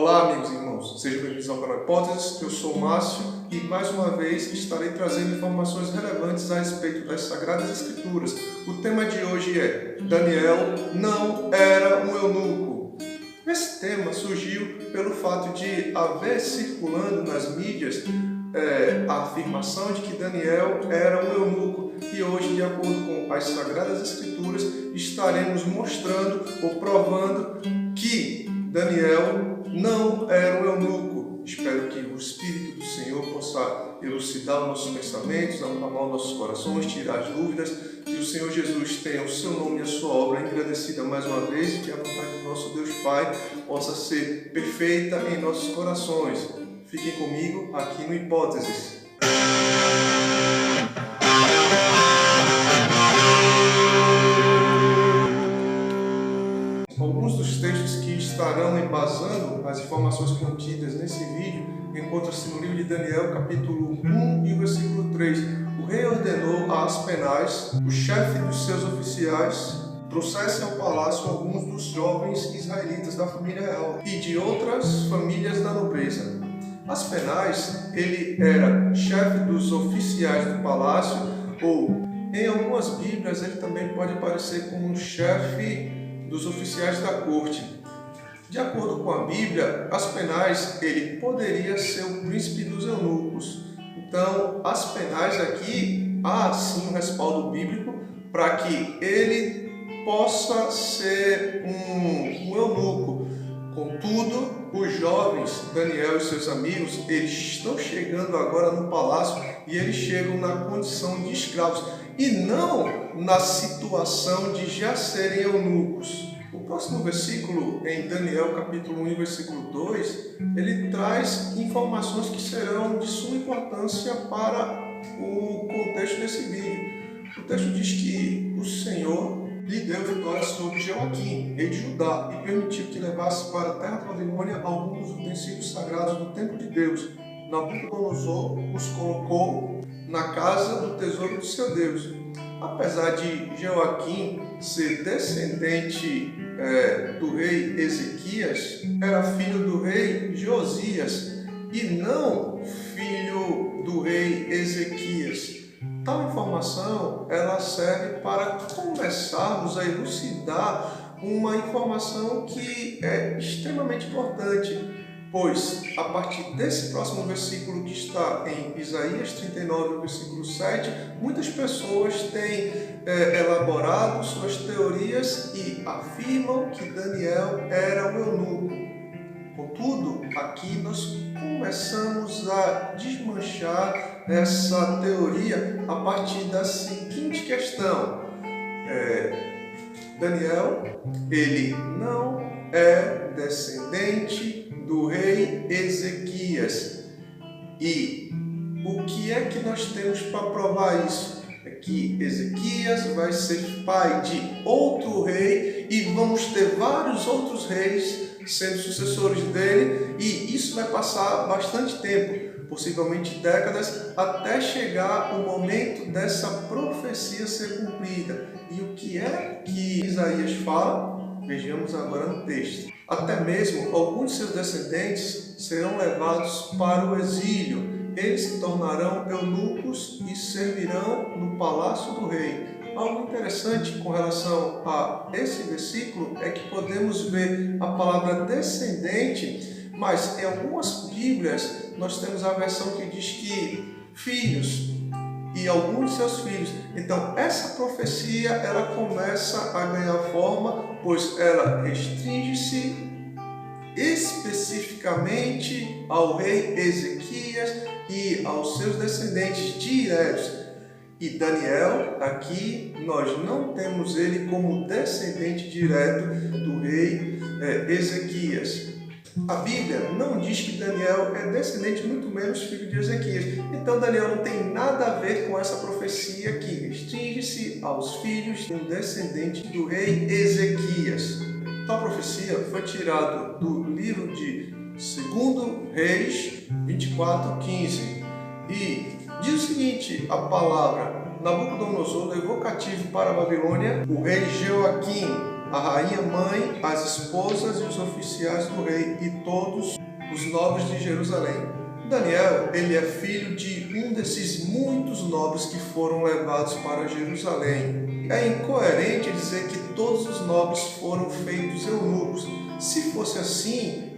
Olá, amigos e irmãos, sejam bem-vindos ao canal Hipóteses. Eu sou o Márcio e mais uma vez estarei trazendo informações relevantes a respeito das Sagradas Escrituras. O tema de hoje é: Daniel não era um eunuco. Esse tema surgiu pelo fato de haver circulando nas mídias a afirmação de que Daniel era um eunuco, e hoje, de acordo com as Sagradas Escrituras, estaremos mostrando ou provando que Daniel não era um eunuco. Espero que o Espírito do Senhor possa elucidar os nossos pensamentos, acalmar os nossos corações, tirar as dúvidas, que o Senhor Jesus tenha o seu nome e a sua obra engrandecida mais uma vez, e que a vontade do nosso Deus Pai possa ser perfeita em nossos corações. Fiquem comigo aqui no Hipóteses. Alguns dos textos que estarão embasando as informações contidas nesse vídeo encontram-se no livro de Daniel, capítulo 1 e versículo 3. O rei ordenou a Aspenaz, o chefe dos seus oficiais, trouxessem ao palácio alguns dos jovens israelitas da família real e de outras famílias da nobreza. Aspenaz, ele era chefe dos oficiais do palácio, ou em algumas bíblias ele também pode aparecer como chefe dos oficiais da corte. De acordo com a Bíblia, Aspenaz, ele poderia ser o príncipe dos eunucos. Então, Aspenaz aqui há sim um respaldo bíblico para que ele possa ser um eunuco. Contudo, os jovens, Daniel e seus amigos, eles estão chegando agora no palácio e eles chegam na condição de escravos e não na situação de já serem eunucos. O próximo versículo, em Daniel capítulo 1 versículo 2, ele traz informações que serão de suma importância para o contexto desse vídeo. O texto diz que o Senhor lhe deu vitória sobre Jeoaquim, rei de Judá, e permitiu que levasse para a terra da Babilônia alguns dos utensílios sagrados do templo de Deus. Nabucodonosor os colocou na casa do tesouro do seu Deus. Apesar de Jeoaquim ser descendente do rei Ezequias, era filho do rei Josias e não filho do rei Ezequias. Tal informação ela serve para começarmos a elucidar uma informação que é extremamente importante, pois a partir desse próximo versículo que está em Isaías 39, versículo 7, muitas pessoas têm elaborado suas teorias e afirmam que Daniel era um eunuco. Contudo, aqui nós começamos a desmanchar essa teoria a partir da seguinte questão. Daniel, ele não é descendente do rei Ezequias. E o que é que nós temos para provar isso? É que Ezequias vai ser pai de outro rei e vamos ter vários outros reis sendo sucessores dele, e isso vai passar bastante tempo, possivelmente décadas, até chegar o momento dessa profecia ser cumprida. E o que é que Isaías fala? Vejamos agora no texto. Até mesmo alguns de seus descendentes serão levados para o exílio. Eles se tornarão eunucos e servirão no palácio do rei. Algo interessante com relação a esse versículo é que podemos ver a palavra descendente, mas em algumas bíblias nós temos a versão que diz que filhos e alguns de seus filhos. Então essa profecia ela começa a ganhar forma, pois ela restringe-se especificamente ao rei Ezequias e aos seus descendentes diretos. E Daniel, aqui nós não temos ele como descendente direto do rei Ezequias. A Bíblia não diz que Daniel é descendente, muito menos filho de Ezequias. Então Daniel não tem nada a ver com essa profecia que restringe-se aos filhos de um descendente do rei Ezequias. Tal profecia foi tirada do livro de 2 Reis 24:15 e diz o seguinte: a palavra: Nabucodonosor levou cativo para a Babilônia o rei Jeoaquim, a rainha mãe, as esposas e os oficiais do rei e todos os nobres de Jerusalém. Daniel, ele é filho de um desses muitos nobres que foram levados para Jerusalém. É incoerente dizer que todos os nobres foram feitos eunucos. Se fosse assim,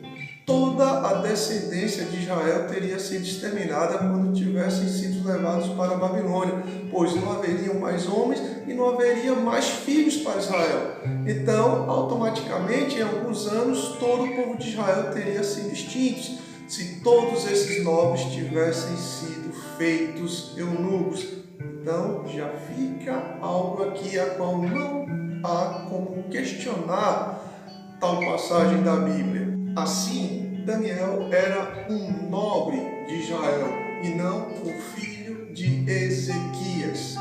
toda a descendência de Israel teria sido exterminada quando tivessem sido levados para a Babilônia, pois não haveriam mais homens e não haveria mais filhos para Israel. Então, automaticamente, em alguns anos, todo o povo de Israel teria sido extinto, se todos esses nobres tivessem sido feitos eunucos. Então, já fica algo aqui a qual não há como questionar tal passagem da Bíblia. Assim, Daniel era um nobre de Israel e não o filho de Ezequias.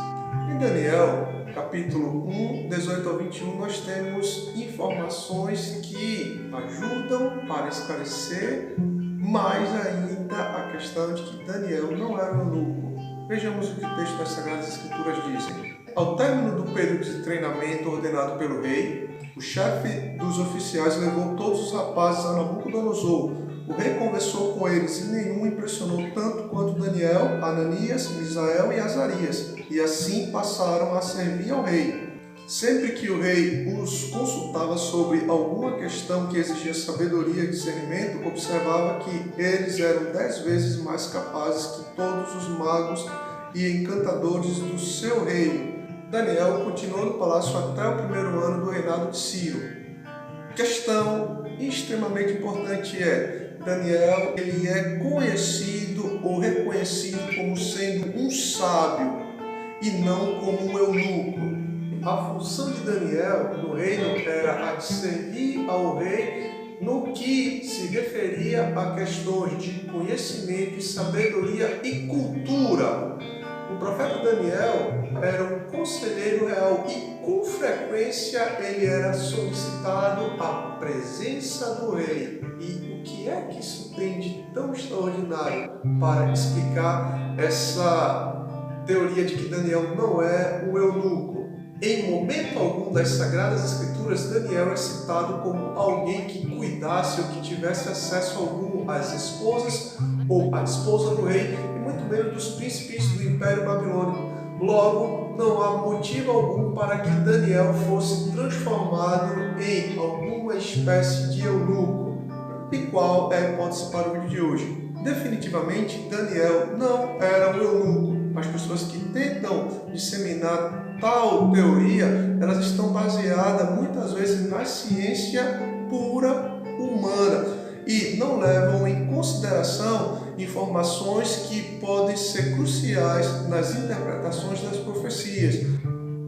Em Daniel, capítulo 1, 18 ao 21, nós temos informações que ajudam para esclarecer mais ainda a questão de que Daniel não era eunuco. Vejamos o que o texto das Sagradas Escrituras dizem. Ao término do período de treinamento ordenado pelo rei, o chefe dos oficiais levou todos os rapazes a Nabucodonosor. O rei conversou com eles e nenhum impressionou tanto quanto Daniel, Ananias, Misael e Azarias, e assim passaram a servir ao rei. Sempre que o rei os consultava sobre alguma questão que exigia sabedoria e discernimento, observava que eles eram 10 vezes mais capazes que todos os magos e encantadores do seu reino. Daniel continuou no palácio até o primeiro ano do reinado de Ciro. Questão extremamente importante é: Daniel ele é conhecido ou reconhecido como sendo um sábio e não como um eunuco. A função de Daniel no reino era a de servir ao rei no que se referia a questões de conhecimento e sabedoria e cultura. O profeta Daniel era um conselheiro real e com frequência ele era solicitado à presença do rei. E o que é que isso tem de tão extraordinário para explicar essa teoria de que Daniel não é um eunuco? Em momento algum das Sagradas Escrituras, Daniel é citado como alguém que cuidasse ou que tivesse acesso algum às esposas ou à esposa do rei, e muito menos dos príncipes do Império Babilônico. Logo, não há motivo algum para que Daniel fosse transformado em alguma espécie de eunuco. E qual é a hipótese para o vídeo de hoje? Definitivamente, Daniel não era um eunuco. As pessoas que tentam disseminar tal teoria, elas estão baseadas muitas vezes na ciência pura humana e não levam em consideração informações que podem ser cruciais nas interpretações das profecias.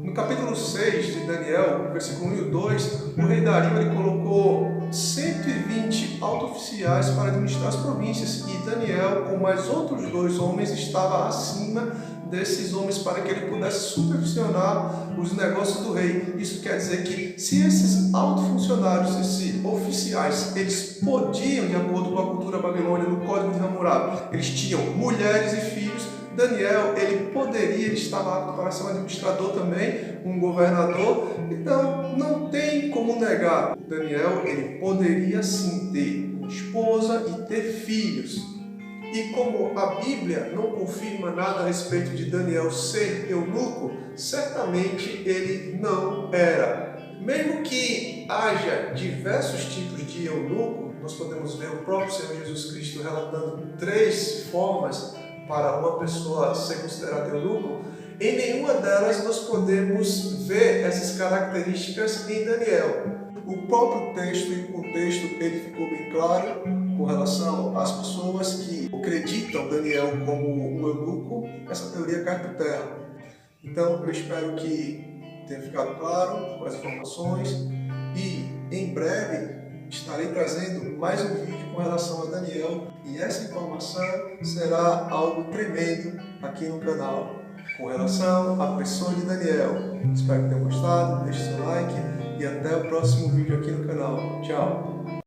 No capítulo 6 de Daniel, versículo 1 e 2, o rei Dario ele colocou 120 auto-oficiais para administrar as províncias e Daniel, com mais outros 2 homens, estava acima desses homens para que ele pudesse supervisionar os negócios do rei. Isso quer dizer que se esses alto-funcionários, esses oficiais, eles podiam, de acordo com a cultura babilônica, no Código de Hammurabi, eles tinham mulheres e filhos, Daniel, ele estava apto para ser um administrador também, um governador, então não tem como negar. Daniel, ele poderia sim ter uma esposa e ter filhos. E como a Bíblia não confirma nada a respeito de Daniel ser eunuco, certamente ele não era. Mesmo que haja diversos tipos de eunuco, nós podemos ver o próprio Senhor Jesus Cristo relatando 3 formas para uma pessoa ser considerada eunuco, em nenhuma delas nós podemos ver essas características em Daniel. O próprio texto e o contexto ele ficou bem claro com relação às pessoas que acreditam Daniel como um eunuco, essa teoria cai por terra. Então eu espero que tenha ficado claro com as informações e em breve estarei trazendo mais um vídeo com relação a Daniel e essa informação será algo tremendo aqui no canal com relação à pessoa de Daniel. Espero que tenham gostado, deixe seu like e até o próximo vídeo aqui no canal. Tchau!